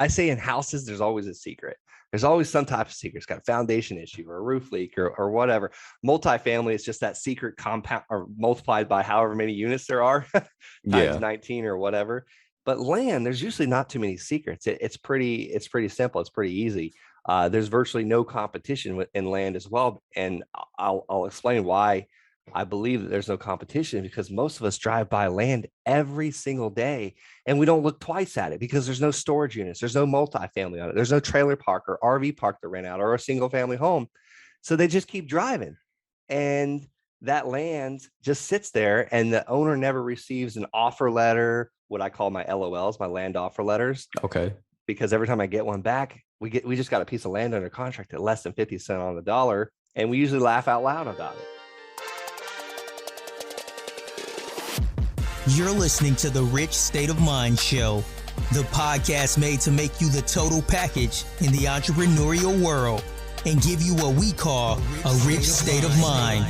I say in houses, there's always a secret. There's always some type of secret. It's got a foundation issue or a roof leak or whatever. Multifamily is just that secret compound or multiplied by however many units there are times 19 or whatever. But land, there's usually not too many secrets. It's pretty simple. It's pretty easy. There's virtually no competition in land as well. And I'll explain why I believe that there's no competition, because most of us drive by land every single day and we don't look twice at it because there's no storage units. There's no multifamily on it. There's no trailer park or RV park to rent out or a single family home. So they just keep driving, and that land just sits there, and the owner never receives an offer letter, what I call my LOLs, my land offer letters. Okay. Because every time I get one back, we just got a piece of land under contract at less than 50 cents on the dollar. And we usually laugh out loud about it. You're listening to the Rich State of Mind Show, the podcast made to make you the total package in the entrepreneurial world and give you what we call a rich state of mind.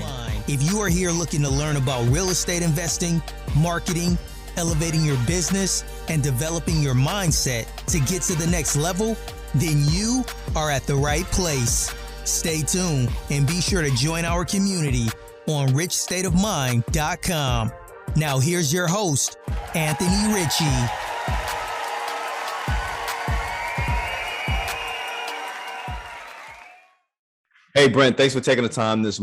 If you are here looking to learn about real estate investing, marketing, elevating your business, and developing your mindset to get to the next level, then you are at the right place. Stay tuned and be sure to join our community on richstateofmind.com. Now here's your host, Anthony Ritchie. Hey, Brent, thanks for taking the time this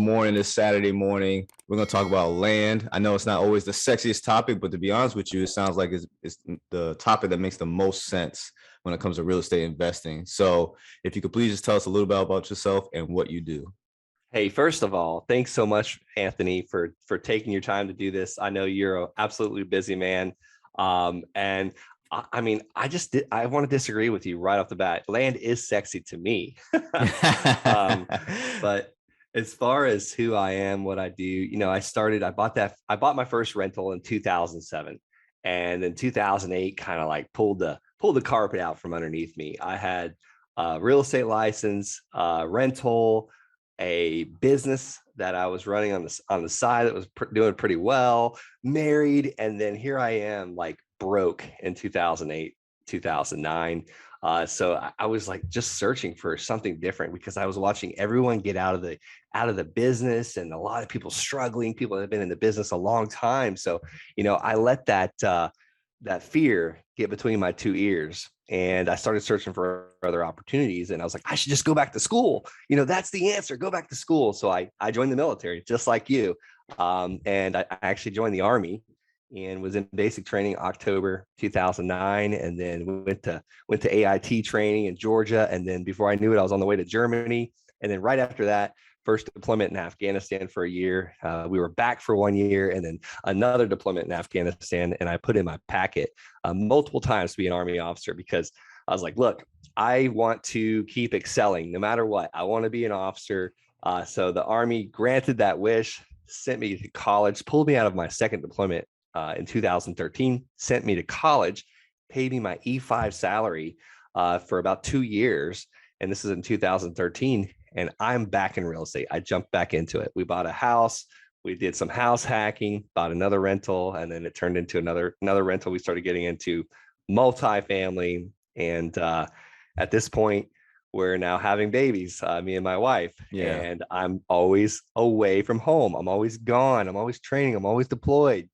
Saturday morning. We're going to talk about land. I know it's not always the sexiest topic, but to be honest with you, it sounds like it's the topic that makes the most sense when it comes to real estate investing. So if you could please just tell us a little bit about yourself and what you do. Hey, first of all, thanks so much, Anthony, for taking your time to do this. I know you're an absolutely busy man. And I mean, I want to disagree with you right off the bat. Land is sexy to me. But as far as who I am, what I do, I bought my first rental in 2007. And in 2008, kind of like pulled the carpet out from underneath me. I had a real estate license, rental, a business that I was running on the side that was doing pretty well, married. And then here I am, like, broke in 2008, 2009. So I was like just searching for something different, because I was watching everyone get out of the business, and a lot of people struggling, people that have been in the business a long time. So, I let that fear get between my two ears, and I started searching for other opportunities. And I was like, I should just go back to school. That's the answer. Go back to school. So I joined the military, just like you. And I actually joined the Army and was in basic training October 2009, and then went to AIT training in Georgia. And then before I knew it, I was on the way to Germany. And then right after that, first deployment in Afghanistan for a year. We were back for 1 year, and then another deployment in Afghanistan. And I put in my packet multiple times to be an Army officer, because I was like, look, I want to keep excelling no matter what. I want to be an officer. So the Army granted that wish, sent me to college, pulled me out of my second deployment in 2013, sent me to college, paid me my E5 salary for about 2 years. And this is in 2013. And I'm back in real estate. I jumped back into it. We bought a house. We did some house hacking, bought another rental, and then it turned into another rental. We started getting into multifamily. And at this point, we're now having babies, me and my wife. Yeah. And I'm always away from home. I'm always gone. I'm always training. I'm always deployed.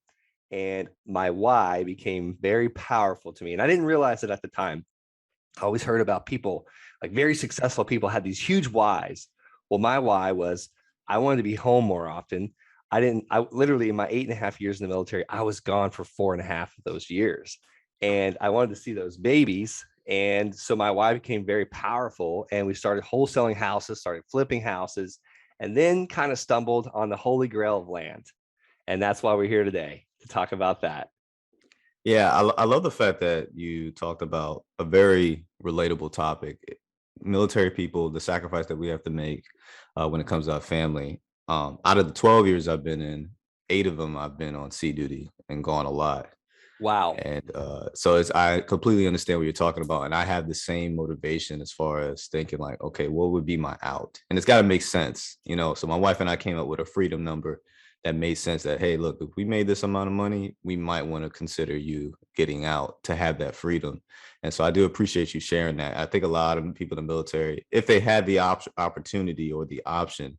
And my why became very powerful to me. And I didn't realize it at the time. I always heard about people, like very successful people, had these huge whys. Well, my why was I wanted to be home more often. I literally, in my 8.5 years in the military, I was gone for 4.5 of those years. And I wanted to see those babies. And so my why became very powerful, and we started wholesaling houses, started flipping houses, and then kind of stumbled on the holy grail of land. And that's why we're here today, to talk about that. Yeah, I love the fact that you talked about a very relatable topic. Military people, the sacrifice that we have to make when it comes to our family. Out of the 12 years I've been in, 8 of them I've been on sea duty and gone a lot. Wow. And so I completely understand what you're talking about. And I have the same motivation as far as thinking like, okay, what would be my out? And it's got to make sense, So my wife and I came up with a freedom number that made sense that, hey, look, if we made this amount of money, we might want to consider you getting out to have that freedom. And so I do appreciate you sharing that. I think a lot of people in the military, if they had the opportunity or the option,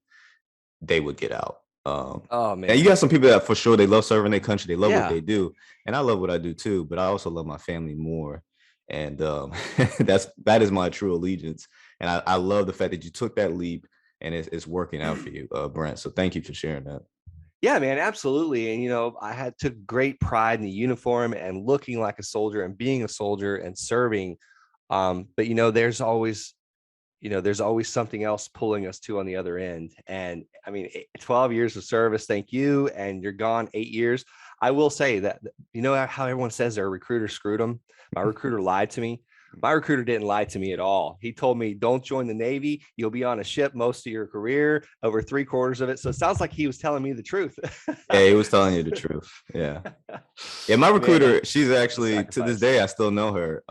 they would get out. Oh And you man. got some people that for sure they love serving their country, they love what Yeah. they do, and I love what I do too. But I also love my family more, and that is my true allegiance. And I love the fact that you took that leap and it's working out for you, Brent. So thank you for sharing that. Yeah, man, absolutely. And I had took great pride in the uniform and looking like a soldier and being a soldier and serving. But there's always something else pulling us to on the other end. And I mean, 12 years of service, thank you. And you're gone 8 years. I will say that, how everyone says their recruiter screwed them. My recruiter lied to me. My recruiter didn't lie to me at all. He told me, don't join the Navy. You'll be on a ship most of your career, over 3/4 of it. So it sounds like he was telling me the truth. Yeah, he was telling you the truth. Yeah. Yeah, my Man, recruiter, she's actually, to this sacrifice. day, I still know her.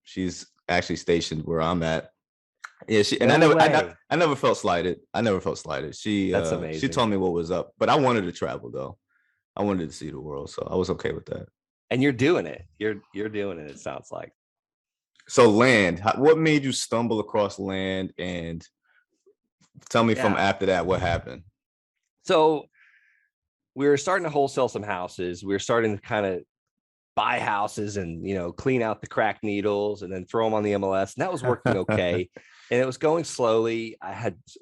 She's actually stationed where I'm at. Yeah, and No way. I never felt slighted. I never felt slighted. That's She amazing. told me what was up, but I wanted to travel though. I wanted to see the world, so I was okay with that. And you're doing it. You're doing it, it sounds like. So land, what made you stumble across land, and tell me from Yeah. after that what happened? So we were starting to wholesale some houses. We were starting to kind of buy houses and clean out the cracked needles and then throw them on the MLS. And that was working okay. And it was going slowly.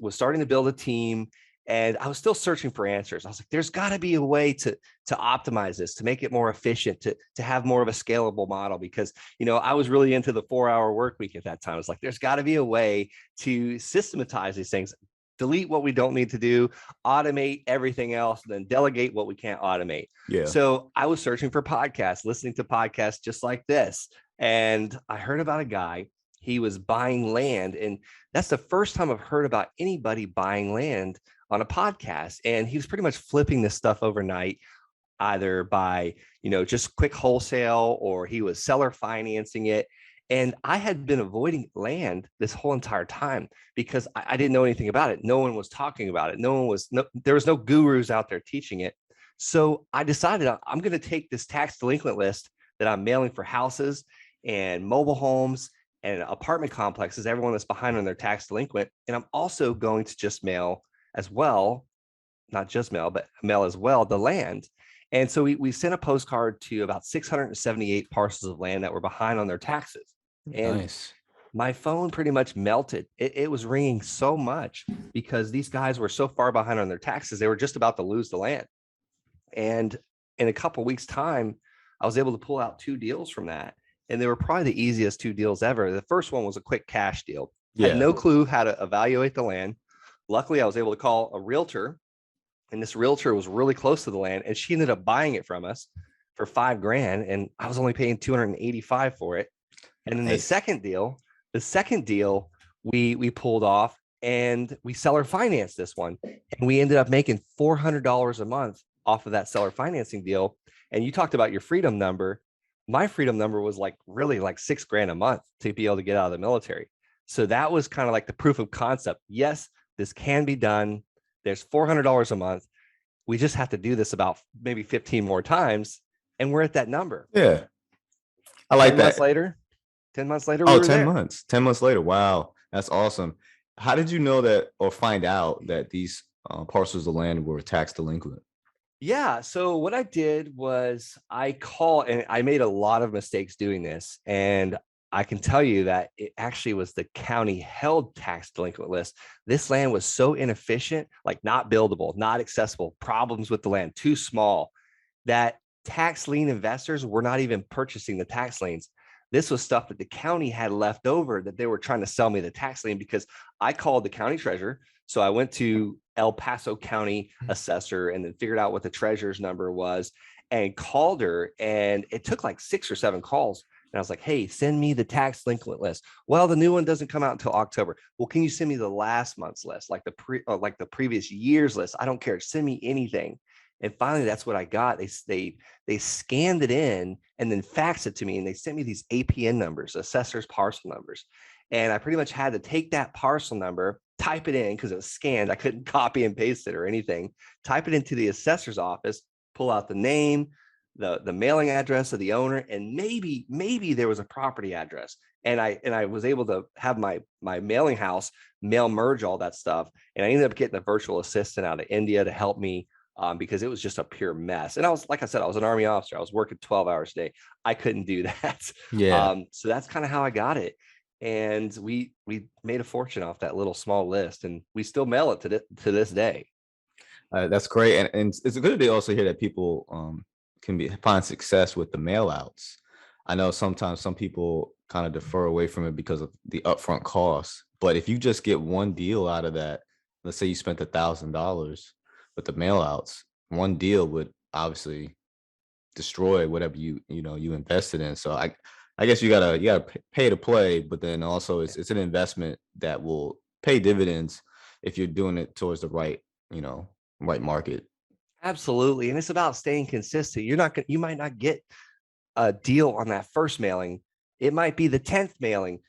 Was starting to build a team, and I was still searching for answers. I was like, there's got to be a way to optimize this, to make it more efficient, to have more of a scalable model, because I was really into the 4-hour work week at that time. I was like, there's got to be a way to systematize these things, delete what we don't need to do, automate everything else, and then delegate what we can't automate. Yeah. So I was searching for podcasts, listening to podcasts just like this. And I heard about a guy. He was buying land. And that's the first time I've heard about anybody buying land on a podcast. And he was pretty much flipping this stuff overnight, either by, just quick wholesale, or he was seller financing it. And I had been avoiding land this whole entire time because I didn't know anything about it. No one was talking about it. There was no gurus out there teaching it. So I decided I'm going to take this tax delinquent list that I'm mailing for houses and mobile homes and apartment complexes, everyone that's behind on their tax delinquent. And I'm also going to just mail as well, not just mail, but mail as well, the land. And so we sent a postcard to about 678 parcels of land that were behind on their taxes. And Nice. my phone pretty much melted. It was ringing so much because these guys were so far behind on their taxes. They were just about to lose the land. And in a couple of weeks' time, I was able to pull out 2 deals from that. And they were probably the easiest 2 deals ever. The first one was a quick cash deal. Yeah. Had no clue how to evaluate the land. Luckily, I was able to call a realtor, and this realtor was really close to the land, and she ended up buying it from us for $5,000, and I was only paying $285 for it. And then Nice. the second deal we pulled off, and we seller financed this one, and we ended up making $400 a month off of that seller financing deal. And you talked about your freedom number. My freedom number was really like $6,000 a month to be able to get out of the military. So that was kind of like the proof of concept. Yes, this can be done. There's $400 a month. We just have to do this about maybe 15 more times, and we're at that number. Yeah. I like 10 that. months later, 10 months later, Oh, 10 there. months. 10 months later. Wow. That's awesome. How did you know that or find out that these parcels of land were tax delinquent? Yeah. So what I did was I called, and I made a lot of mistakes doing this. And I can tell you that it actually was the county held tax delinquent list. This land was so inefficient, like not buildable, not accessible, problems with the land, too small, that tax lien investors were not even purchasing the tax liens. This was stuff that the county had left over that they were trying to sell me the tax lien, because I called the county treasurer. So I went to El Paso County assessor and then figured out what the treasurer's number was and called her. And it took like 6 or 7 calls. And I was like, hey, send me the tax delinquent list. Well, the new one doesn't come out until October. Well, can you send me the last month's list, like the previous year's list? I don't care. Send me anything. And finally, that's what I got. They scanned it in and then faxed it to me, and they sent me these APN numbers, assessor's parcel numbers. And I pretty much had to take that parcel number type it in because it was scanned. I couldn't copy and paste it or anything. Type it into the assessor's office, pull out the name, the mailing address of the owner, and maybe there was a property address. And I was able to have my mailing house mail merge all that stuff. And I ended up getting a virtual assistant out of India to help me because it was just a pure mess. And I was, like I said, I was an Army officer. I was working 12 hours a day. I couldn't do that. Yeah. So that's kind of how I got it. And we made a fortune off that little small list, and we still mail it to this day. That's great. And it's good to also hear that people can find success with the mail outs. I know sometimes some people kind of defer away from it because of the upfront costs. But if you just get one deal out of that, let's say you spent $1,000 with the mail outs, one deal would obviously destroy whatever you invested in. So I guess you gotta pay to play, but then also it's an investment that will pay dividends if you're doing it towards the right market. Absolutely. And it's about staying consistent. You might not get a deal on that first mailing. It might be the 10th mailing.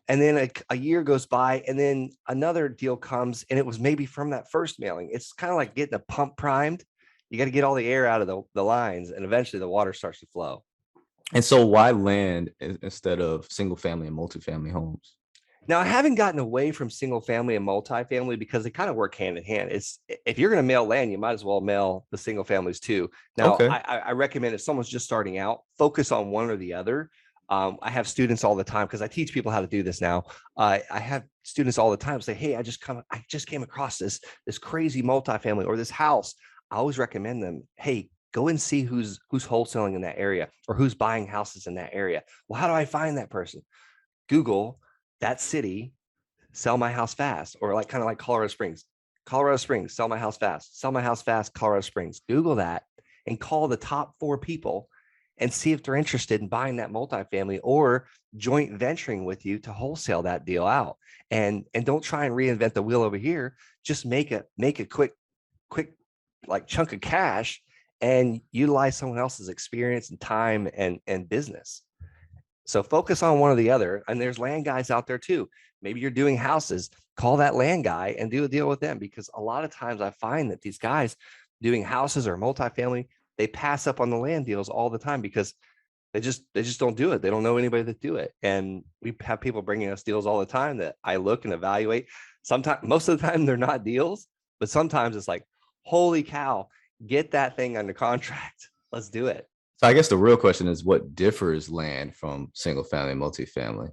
And then a year goes by, and then another deal comes, and it was maybe from that first mailing. It's kind of like getting a pump primed. You got to get all the air out of the lines, and eventually the water starts to flow. And so why land instead of single family and multifamily homes? Now, I haven't gotten away from single family and multifamily because they kind of work hand in hand. It's, if you're going to mail land, you might as well mail the single families too. Now, Okay. I recommend if someone's just starting out, focus on one or the other. I have students all the time because I teach people how to do this now. I have students all the time say, "Hey, I just came across this crazy multifamily or this house." I always recommend them, "Hey, go and see who's wholesaling in that area or who's buying houses in that area." Well, how do I find that person? Google that city, sell my house fast, or kind of like Colorado Springs, sell my house fast, Colorado Springs. Google that and call the top 4 people and see if they're interested in buying that multifamily or joint venturing with you to wholesale that deal out. And don't try and reinvent the wheel over here. Just make a quick like chunk of cash and utilize someone else's experience and time and business. So focus on one or the other. And there's land guys out there too. Maybe you're doing houses, call that land guy and do a deal with them, because a lot of times I find that these guys doing houses or multifamily, they pass up on the land deals all the time because they just don't do it. They don't know anybody that do it. And we have people bringing us deals all the time that I look and evaluate. Sometimes, most of the time they're not deals, but sometimes it's like, holy cow, get that thing under contract. Let's do it. So I guess the real question is, what differs land from single family and multifamily?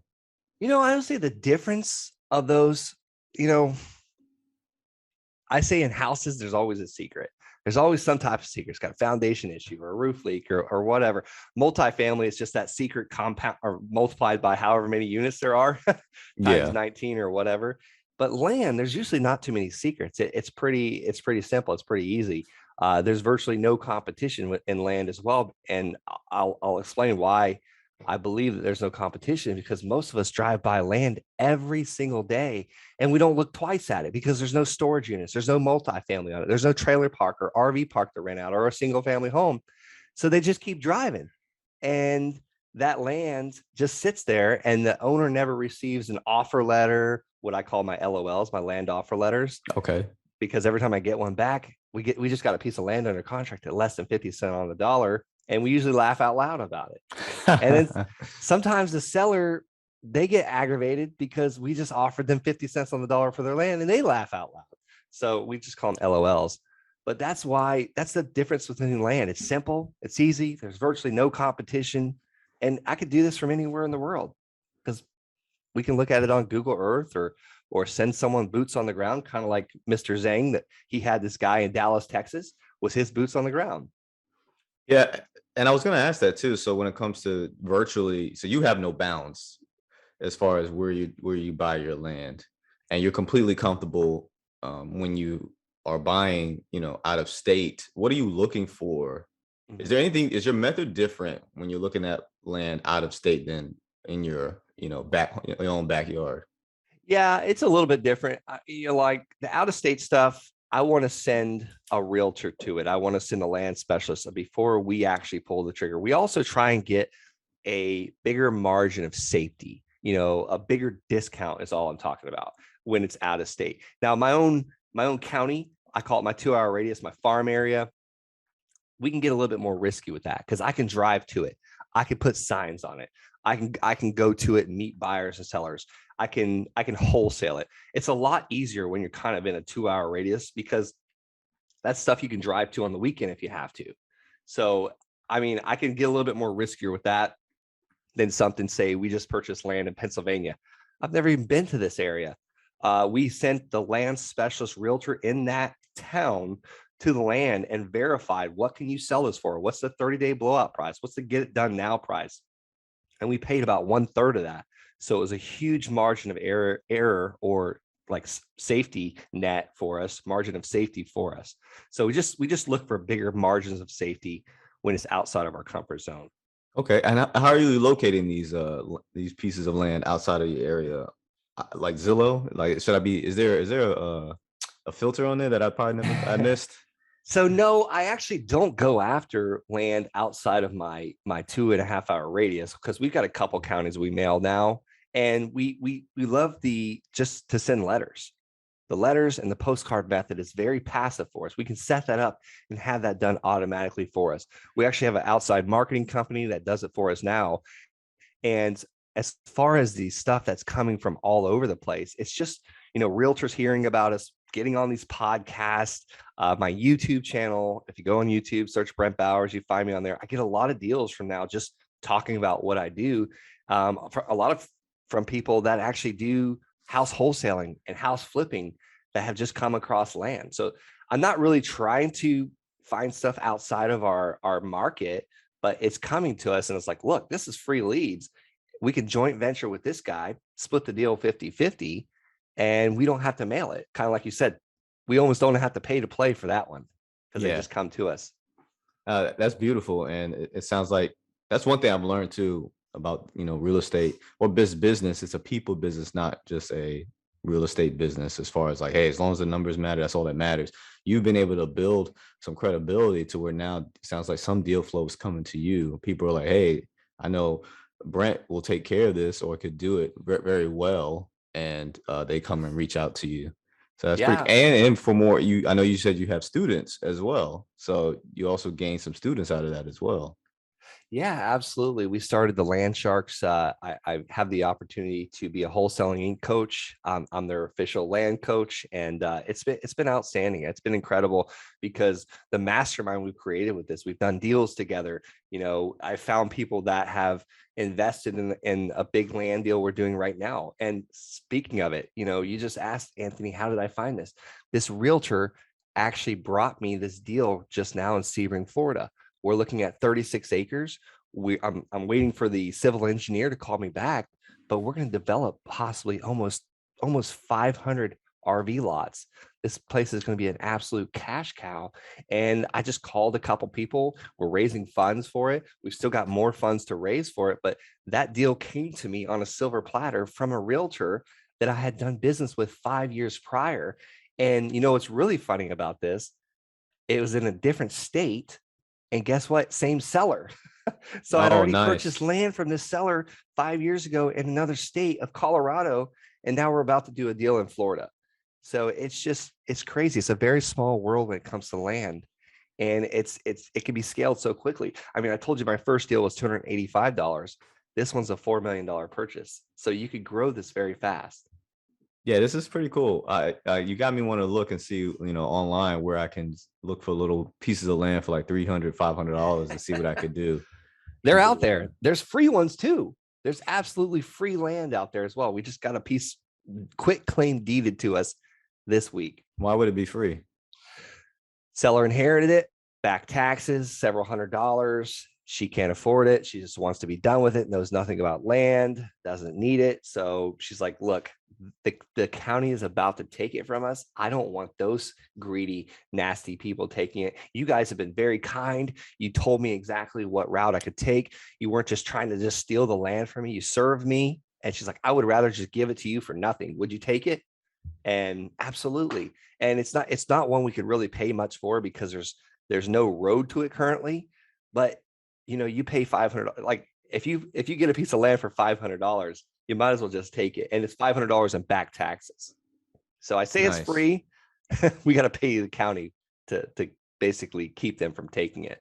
I would say the difference of those, I say in houses, there's always a secret. There's always some type of secret. It's got a foundation issue or a roof leak or whatever. Multifamily is just that secret compound or multiplied by however many units there are times 19 or whatever. But land, there's usually not too many secrets. It's pretty simple. It's pretty easy. There's virtually no competition in land as well. And I'll explain why I believe that there's no competition, because most of us drive by land every single day and we don't look twice at it because there's no storage units. There's no multifamily on it. There's no trailer park or RV park to rent out or a single family home. So they just keep driving, and that land just sits there and the owner never receives an offer letter, what I call my LOLs, my land offer letters. Okay. Because every time I get one back, we just got a piece of land under contract at less than 50 cents on the dollar. And we usually laugh out loud about it. And then sometimes the seller, they get aggravated because we just offered them 50 cents on the dollar for their land and they laugh out loud. So we just call them LOLs. But that's the difference between land. It's simple. It's easy. There's virtually no competition. And I could do this from anywhere in the world because we can look at it on Google Earth or send someone boots on the ground, kind of like Mr. Zhang, that he had this guy in Dallas, Texas, was his boots on the ground. Yeah. And I was going to ask that too. So when it comes to virtually, so you have no bounds as far as where you buy your land, and you're completely comfortable when you are buying, out of state. What are you looking for? Is there anything, is your method different when you're looking at land out of state than in your, your own backyard? Yeah, it's a little bit different. Like the out of state stuff, I want to send a realtor to it. I want to send a land specialist before we actually pull the trigger. We also try and get a bigger margin of safety a bigger discount is all I'm talking about when it's out of state. Now, my own county, I call it my 2-hour radius, my farm area. We can get a little bit more risky with that because I can drive to it. I can put signs on it. I can go to it and meet buyers and sellers. I can wholesale it. It's a lot easier when you're kind of in a 2-hour radius because that's stuff you can drive to on the weekend if you have to. So, I mean, I can get a little bit more riskier with that than something, say, we just purchased land in Pennsylvania. I've never even been to this area. We sent the land specialist realtor in that town to the land and verified, what can you sell this for? What's the 30-day blowout price? What's the get it done now price? And we paid about 1/3 of that. So it was a huge margin of error or like safety net for us, margin of safety for us. So we just look for bigger margins of safety when it's outside of our comfort zone. Okay, and how are you locating these pieces of land outside of your area? Like Zillow? Like, should I be? Is there a filter on there that I missed? So no, I actually don't go after land outside of my 2.5-hour radius because we've got a couple counties we mail now, and we love just to send letters. The letters and the postcard method is very passive for us. We can set that up and have that done automatically for us. We actually have an outside marketing company that does it for us now. And as far as the stuff that's coming from all over the place, it's just, realtors hearing about us, getting on these podcasts, my YouTube channel. If you go on YouTube, search Brent Bowers, you find me on there. I get a lot of deals from now just talking about what I do. For a lot of from people that actually do house wholesaling and house flipping that have just come across land. So I'm not really trying to find stuff outside of our market, but it's coming to us and it's like, look, this is free leads. We can joint venture with this guy, split the deal 50-50, and we don't have to mail it. Kind of like you said, we almost don't have to pay to play for that one because they just come to us. That's beautiful. And it sounds like that's one thing I've learned too about, real estate or business. It's a people business, not just a real estate business, as far as like, hey, as long as the numbers matter, that's all that matters. You've been able to build some credibility to where now it sounds like some deal flow is coming to you. People are like, hey, I know Brent will take care of this or could do it very, very well. And they come and reach out to you. So that's pretty. And for more, I know you said you have students as well. So you also gain some students out of that as well. Yeah, absolutely. We started the Land Sharks. I have the opportunity to be a wholesaling coach. I'm their official land coach, and it's been outstanding. It's been incredible because the mastermind we've created with this, we've done deals together. I found people that have invested in a big land deal we're doing right now. And speaking of it, you just asked Anthony, how did I find this? This realtor actually brought me this deal just now in Sebring, Florida. We're looking at 36 acres. I'm waiting for the civil engineer to call me back, but we're going to develop possibly almost 500 RV lots. This place is going to be an absolute cash cow. And I just called a couple people. We're raising funds for it. We've still got more funds to raise for it, but that deal came to me on a silver platter from a realtor that I had done business with 5 years prior. And what's really funny about this, it was in a different state. And guess what? Same seller. So I'd already purchased land from this seller 5 years ago in another state of Colorado. And now we're about to do a deal in Florida. So it's crazy. It's a very small world when it comes to land. And it can be scaled so quickly. I mean, I told you my first deal was $285. This one's a $4 million purchase. So you could grow this very fast. Yeah, this is pretty cool. You got me want to look and see, online where I can look for little pieces of land for like $300, $500 and see what I could do. They're out there. There's free ones too. There's absolutely free land out there as well. We just got a piece quit claim deeded to us this week. Why would it be free? Seller inherited it, back taxes, several $100s. She can't afford it. She just wants to be done with it, knows nothing about land, doesn't need it. So she's like, look, the county is about to take it from us. I don't want those greedy, nasty people taking it. You guys have been very kind. You told me exactly what route I could take. You weren't just trying to just steal the land from me. You served me. And she's like, I would rather just give it to you for nothing. Would you take it? And absolutely. And it's not one we could really pay much for because there's no road to it currently. But you pay $500. Like if you get a piece of land for $500, you might as well just take it. And it's $500 in back taxes. So I say it's Nice. free. We got to pay the county to basically keep them from taking it.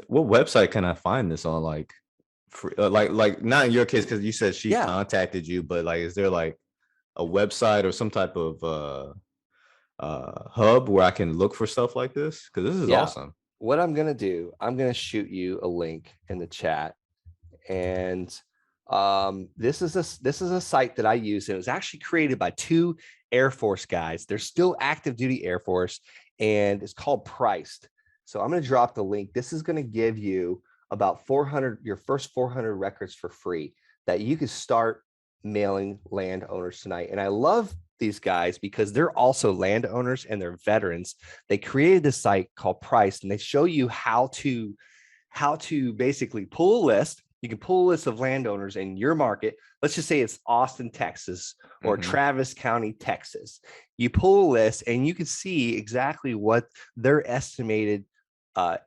What website can I find this on? Like, free, like not in your case because you said she contacted you, but like, is there like a website or some type of hub where I can look for stuff like this? Because this is awesome. What I'm gonna do, I'm gonna shoot you a link in the chat, and this is a site that I use. And it was actually created by 2 Air Force guys. They're still active duty Air Force, and it's called Priced. So I'm going to drop the link. This is going to give you about 400, your first 400 records for free that you can start mailing landowners tonight. And I love these guys because they're also landowners and they're veterans. They created this site called Priced, and they show you how to basically pull a list. You can pull a list of landowners in your market. Let's just say it's Austin, Texas, or Travis County, Texas. You pull a list and you can see exactly what their estimated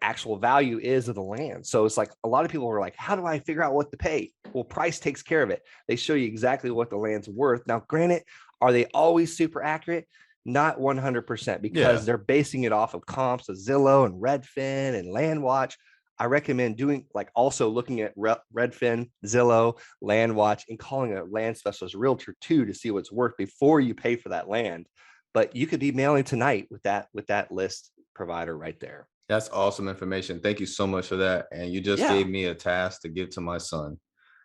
actual value is of the land. So it's like a lot of people are like, how do I figure out what to pay? Well, Price takes care of it. They show you exactly what the land's worth. Now, granted, are they always super accurate? Not 100%, because they're basing it off of comps of Zillow and Redfin and LandWatch. I recommend doing also looking at Redfin, Zillow, LandWatch, and calling a land specialist realtor too to see what's worth before you pay for that land. But you could be mailing tonight with that list provider right there. That's awesome information. Thank you so much for that. And you just gave me a task to give to my son.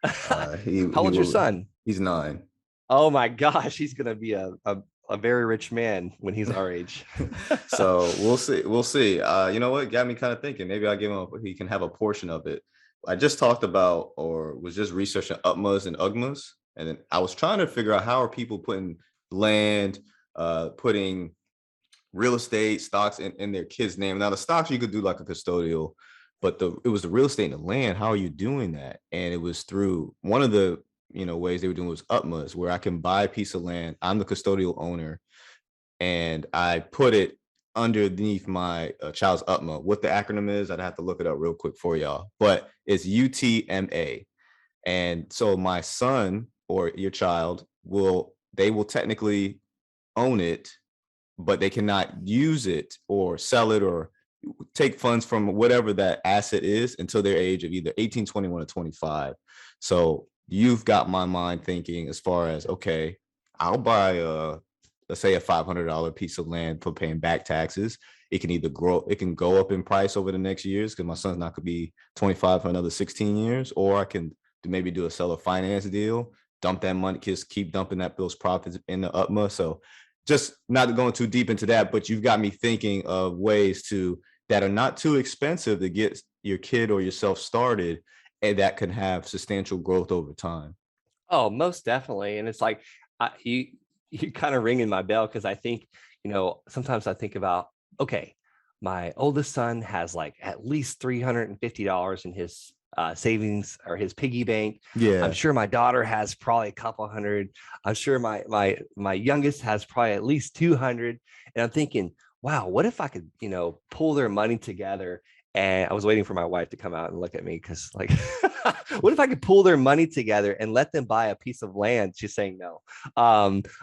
How old's your son? He's 9. Oh my gosh, he's gonna be a very rich man when he's our age. So we'll see. You know what? Got me kind of thinking. Maybe I'll give him he can have a portion of it. I just talked about or was just researching UTMAs and UGMAs. And then I was trying to figure out how are people putting land, putting real estate stocks in their kids' name. Now the stocks you could do like a custodial, but it was the real estate and the land. How are you doing that? And it was through one of the ways they were doing was UTMAs, where I can buy a piece of land. I'm the custodial owner, and I put it underneath my child's UTMA. What the acronym is, I'd have to look it up real quick for y'all, but it's UTMA. And so my son or your child will technically own it, but they cannot use it or sell it or take funds from whatever that asset is until their age of either 18, 21, or 25. So you've got my mind thinking as far as, okay, I'll buy let's say a $500 piece of land for paying back taxes. It can either it can go up in price over the next years because my son's not going to be 25 for another 16 years, or I can maybe do a seller finance deal, dump that money, just keep dumping those profits in the UTMA. So just not going too deep into that, but you've got me thinking of ways that are not too expensive to get your kid or yourself started, and that can have substantial growth over time. Oh, most definitely. And it's like you kind of ringing my bell, because I think, sometimes I think about, okay, my oldest son has like at least $350 in his savings or his piggy bank. I'm sure my daughter has probably a couple hundred. I'm sure my youngest has probably at least 200. And I'm thinking, wow, what if I could, pull their money together? And I was waiting for my wife to come out and look at me, because what if I could pull their money together and let them buy a piece of land? She's saying no.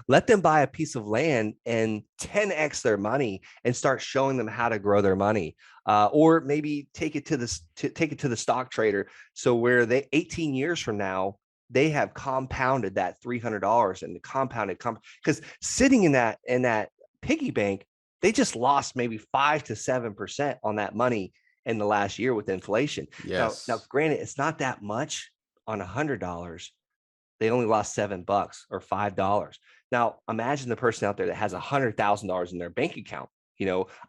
Let them buy a piece of land and 10x their money and start showing them how to grow their money. Or maybe take it to the stock trader. So where 18 years from now, they have compounded that $300 and the compounded because sitting in that piggy bank, they just lost maybe 5 to 7% on that money in the last year with inflation. Yes. Now, granted, it's not that much on $100. They only lost $7 or $5. Now, imagine the person out there that has $100,000 in their bank account.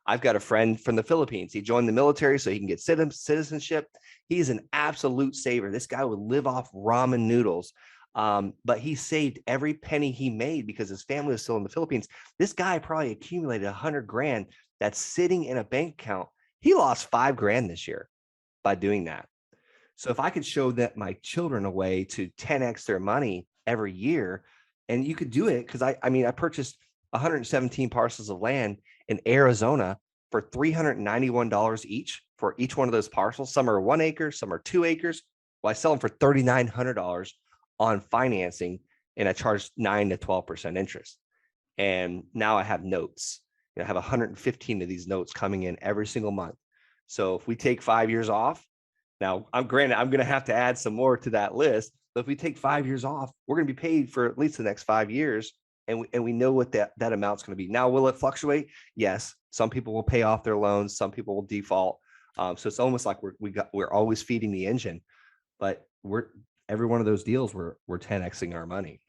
I've got a friend from the Philippines. He joined the military so he can get citizenship. He's an absolute saver. This guy would live off ramen noodles. But he saved every penny he made because his family was still in the Philippines. This guy probably accumulated $100,000 that's sitting in a bank account. He lost $5,000 this year by doing that. So if I could show that my children a way to 10x their money every year, and you could do it, because I purchased 117 parcels of land in Arizona for $391 each for each one of those parcels. Some are 1 acre, some are 2 acres. Well, I sell them for $3,900 on financing, and I charged 9 to 12% interest. And now I have notes. I have 115 of these notes coming in every single month. So if we take 5 years off, now I'm going to have to add some more to that list. But if we take 5 years off, we're going to be paid for at least the next 5 years. And we know what that amount's going to be. Now, will it fluctuate? Yes. Some people will pay off their loans. Some people will default. So it's almost like we're always feeding the engine, but every one of those deals, we're 10xing our money.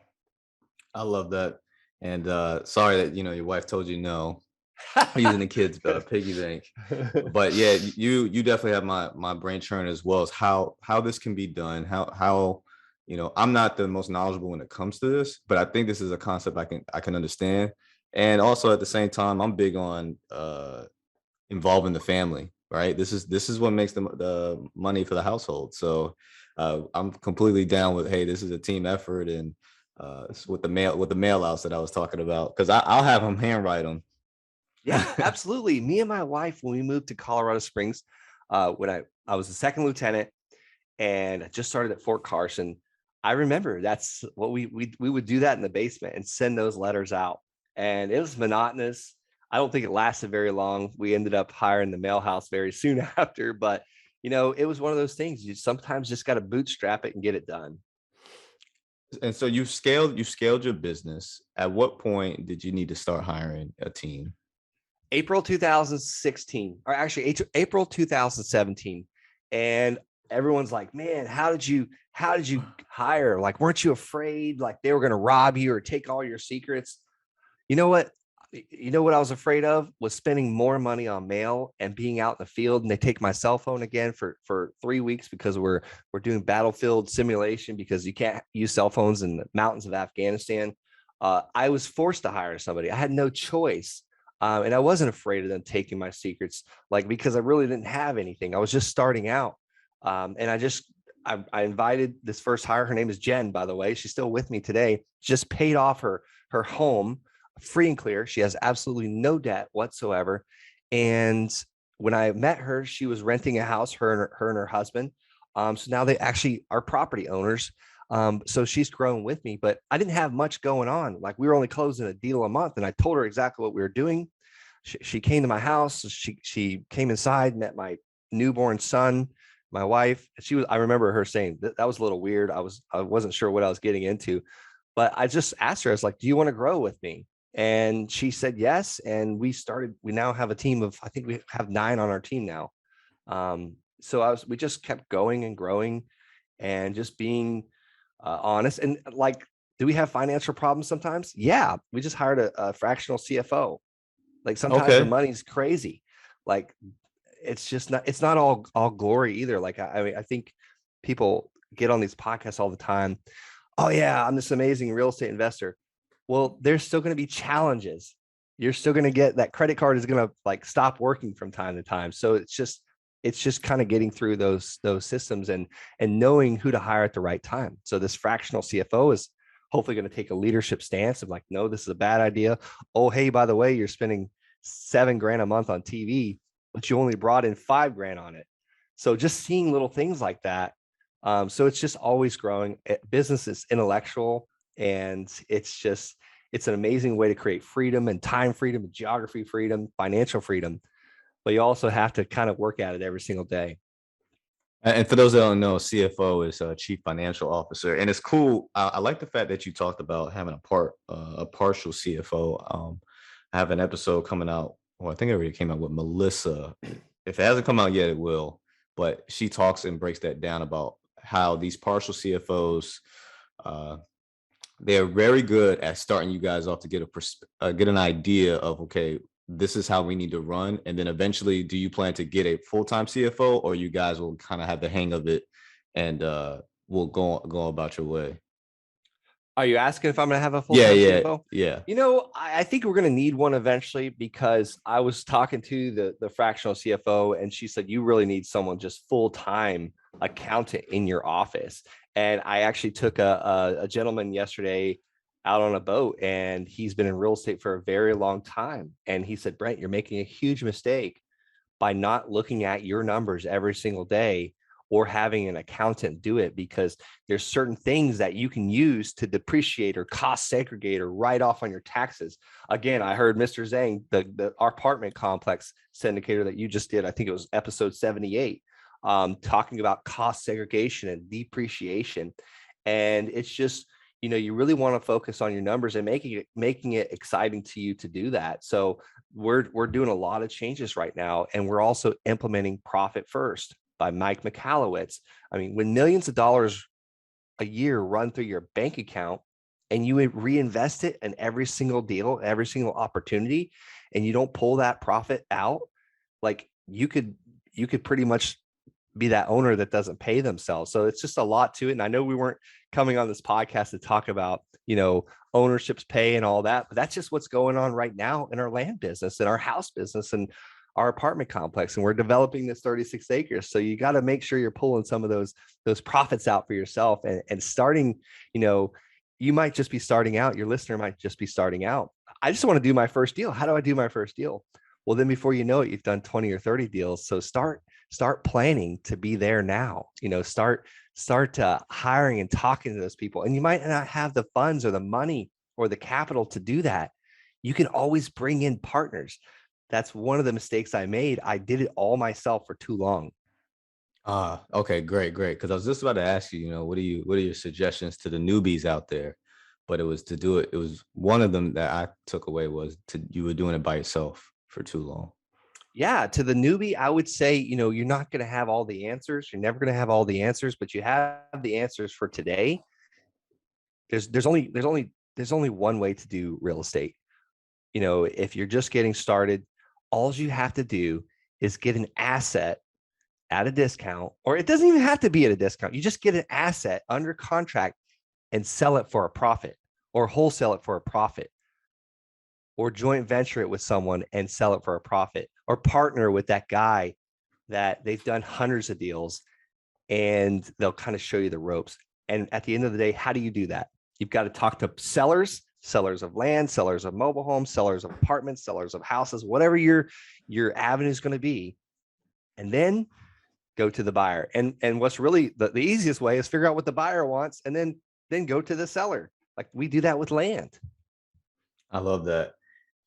I love that. And sorry that your wife told you no using the kids' piggy bank. But yeah, you definitely have my brain churn as well as how this can be done. How I'm not the most knowledgeable when it comes to this, but I think this is a concept I can understand. And also at the same time, I'm big on involving the family. Right. This is what makes the money for the household. So I'm completely down with, hey, this is a team effort, and with the mail outs that I was talking about, because I'll have them handwrite them. Yeah, absolutely. Me and my wife, when we moved to Colorado Springs, when I was a second lieutenant and I just started at Fort Carson, I remember that's what we would do that in the basement and send those letters out. And it was monotonous. I don't think it lasted very long. We ended up hiring the mail house very soon after, but it was one of those things. You sometimes just got to bootstrap it and get it done. And so you scaled your business. At what point did you need to start hiring a team? April 2016, or actually April 2017. And everyone's like, man, how did you hire? Like, weren't you afraid like they were going to rob you or take all your secrets? You know what I was afraid of was spending more money on mail and being out in the field, and they take my cell phone again for 3 weeks because we're doing battlefield simulation because you can't use cell phones in the mountains of Afghanistan. I was forced to hire somebody. I had no choice. And I wasn't afraid of them taking my secrets, because I really didn't have anything. I was just starting out. And I invited this first hire. Her name is Jen, by the way. She's still with me today. Just paid off her home free and clear. She has absolutely no debt whatsoever. And when I met her, she was renting a house, her and her husband. So now they actually are property owners. So she's grown with me, but I didn't have much going on. Like, we were only closing a deal a month, and I told her exactly what we were doing. She came to my house. She came inside, met my newborn son, my wife. I remember her saying that was a little weird. I wasn't sure what I was getting into, but I just asked her, I was like, do you want to grow with me? And she said yes. And we now have a team of, I think we have 9 on our team now. We just kept going and growing and just being honest. And do we have financial problems sometimes? Yeah. We just hired a fractional CFO. Like, sometimes the money's crazy. Like, it's not all glory either. Like, I think people get on these podcasts all the time. Oh yeah, I'm this amazing real estate investor. Well, there's still going to be challenges. You're still going to get that credit card is going to stop working from time to time. So it's just kind of getting through those systems and knowing who to hire at the right time. So this fractional CFO is hopefully going to take a leadership stance of no, this is a bad idea. Oh, hey, by the way, you're spending $7,000 a month on TV, but you only brought in $5,000 on it. So just seeing little things like that. So it's just always growing. Business is intellectual, and it's an amazing way to create freedom and time freedom, and geography freedom, financial freedom. But you also have to kind of work at it every single day. And for those that don't know, CFO is Chief Financial Officer, and it's cool. I like the fact that you talked about having a partial CFO. I have an episode coming out. Well, I think it already came out with Melissa. If it hasn't come out yet, it will. But she talks and breaks that down about how these partial CFOs, they're very good at starting you guys off to get an idea of, okay, this is how we need to run. And then eventually, do you plan to get a full-time CFO, or you guys will kind of have the hang of it and will go about your way? Are you asking if I'm going to have a full-time CFO? Yeah. I think we're going to need one eventually, because I was talking to the fractional CFO, and she said, you really need someone just full-time accountant in your office. And I actually took a gentleman yesterday out on a boat, and he's been in real estate for a very long time. And he said, Brent, you're making a huge mistake by not looking at your numbers every single day or having an accountant do it, because there's certain things that you can use to depreciate or cost segregate or write off on your taxes. Again, I heard Mr. Zhang, our apartment complex syndicator that you just did, I think it was episode 78, talking about cost segregation and depreciation. And it's just, you really want to focus on your numbers and making it exciting to you to do that. So we're doing a lot of changes right now, and we're also implementing Profit First by Mike Michalowicz. I mean, when millions of dollars a year run through your bank account and you reinvest it in every single deal, every single opportunity, and you don't pull that profit out, like you could pretty much be that owner that doesn't pay themselves. So it's just a lot to it. And I know we weren't coming on this podcast to talk about, ownership's pay and all that, but that's just what's going on right now in our land business and our house business and our apartment complex. And we're developing this 36 acres. So you got to make sure you're pulling some of those profits out for yourself and starting, you might just be starting out. Your listener might just be starting out. I just want to do my first deal. How do I do my first deal? Well, then before you know it, you've done 20 or 30 deals. So start planning to be there now. Start hiring and talking to those people. And you might not have the funds or the money or the capital to do that. You can always bring in partners. That's one of the mistakes I made. I did it all myself for too long. Okay, great. Because I was just about to ask you, what are your suggestions to the newbies out there? But it was to do it. It was one of them that I took away was you were doing it by yourself for too long. Yeah, to the newbie, I would say, you're not going to have all the answers. You're never going to have all the answers, but you have the answers for today. There's only one way to do real estate. If you're just getting started, all you have to do is get an asset at a discount, or it doesn't even have to be at a discount. You just get an asset under contract and sell it for a profit, or wholesale it for a profit, or joint venture it with someone and sell it for a profit, or partner with that guy that they've done hundreds of deals and they'll kind of show you the ropes. And at the end of the day, how do you do that? You've got to talk to sellers of land, sellers of mobile homes, sellers of apartments, sellers of houses, whatever your avenue is going to be. And then go to the buyer. And what's really the easiest way is figure out what the buyer wants and then go to the seller. Like we do that with land. I love that.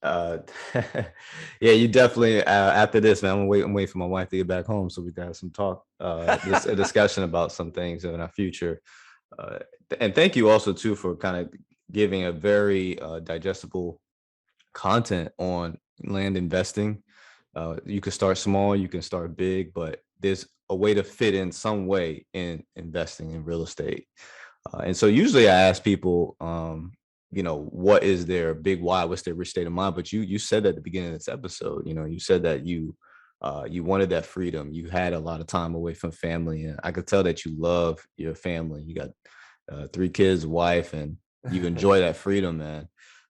Yeah, you definitely after this, man, I'm waiting for my wife to get back home so we can have some talk, a discussion about some things in our future. And thank you also too for kind of giving a very digestible content on land investing. You can start small, you can start big, but there's a way to fit in some way in investing in real estate. And so usually I ask people, what is their big why? What's their rich state of mind? But you said at the beginning of this episode, you said that you wanted that freedom. You had a lot of time away from family, and I could tell that you love your family. You got 3 kids, wife, and you enjoy that freedom, man.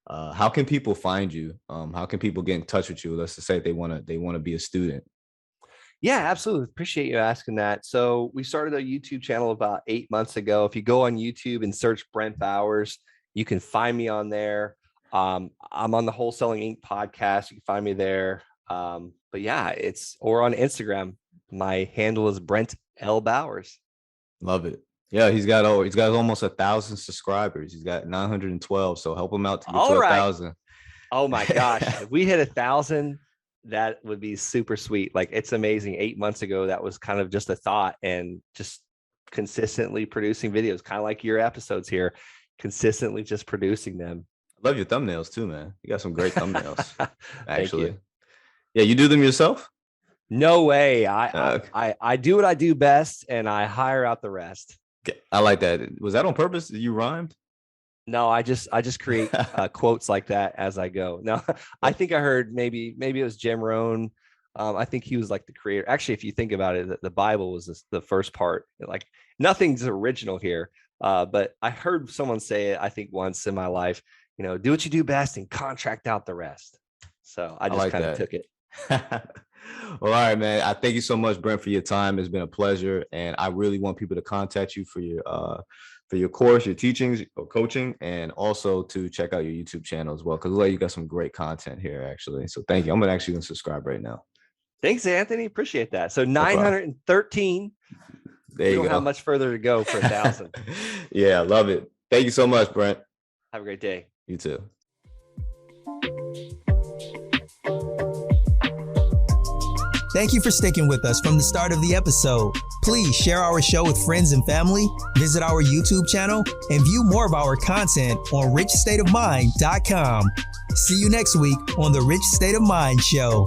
How can people find you? How can people get in touch with you? Let's just say they want to be a student. Yeah, absolutely. Appreciate you asking that. So we started a YouTube channel about 8 months ago. If you go on YouTube and search Brent Bowers, you can find me on there. I'm on the Wholesaling Inc. podcast. You can find me there. But yeah, or on Instagram. My handle is Brent L. Bowers. Love it. Yeah, he's got almost 1,000 subscribers. He's got 912. So help him out to get to 1,000. Oh my gosh. If we hit 1,000, that would be super sweet. Like it's amazing. 8 months ago, that was kind of just a thought, and just consistently producing videos, kind of like your episodes here, consistently just producing them. I love your thumbnails too, man. You got some great thumbnails. Actually. Yeah, you do them yourself? No way. I do what I do best, and I hire out the rest. I like that. Was that on purpose? You rhymed? No, I just create quotes like that as I go. No, I think I heard maybe it was Jim Rohn. I think he was like the creator. Actually, if you think about it, the Bible was the first part. Like nothing's original here. But I heard someone say it, I think once in my life, do what you do best and contract out the rest. So I just kind of took it. Well, all right, man. I thank you so much, Brent, for your time. It's been a pleasure. And I really want people to contact you for your course, your teachings, or coaching, and also to check out your YouTube channel as well, because you got some great content here, actually. So thank you. I'm actually going to subscribe right now. Thanks, Anthony. Appreciate that. So 913 There We you don't go. have much further to go for 1,000. Yeah, love it. Thank you so much, Brent. Have a great day. You too. Thank you for sticking with us from the start of the episode. Please share our show with friends and family, visit our YouTube channel, and view more of our content on richstateofmind.com. See you next week on the Rich State of Mind Show.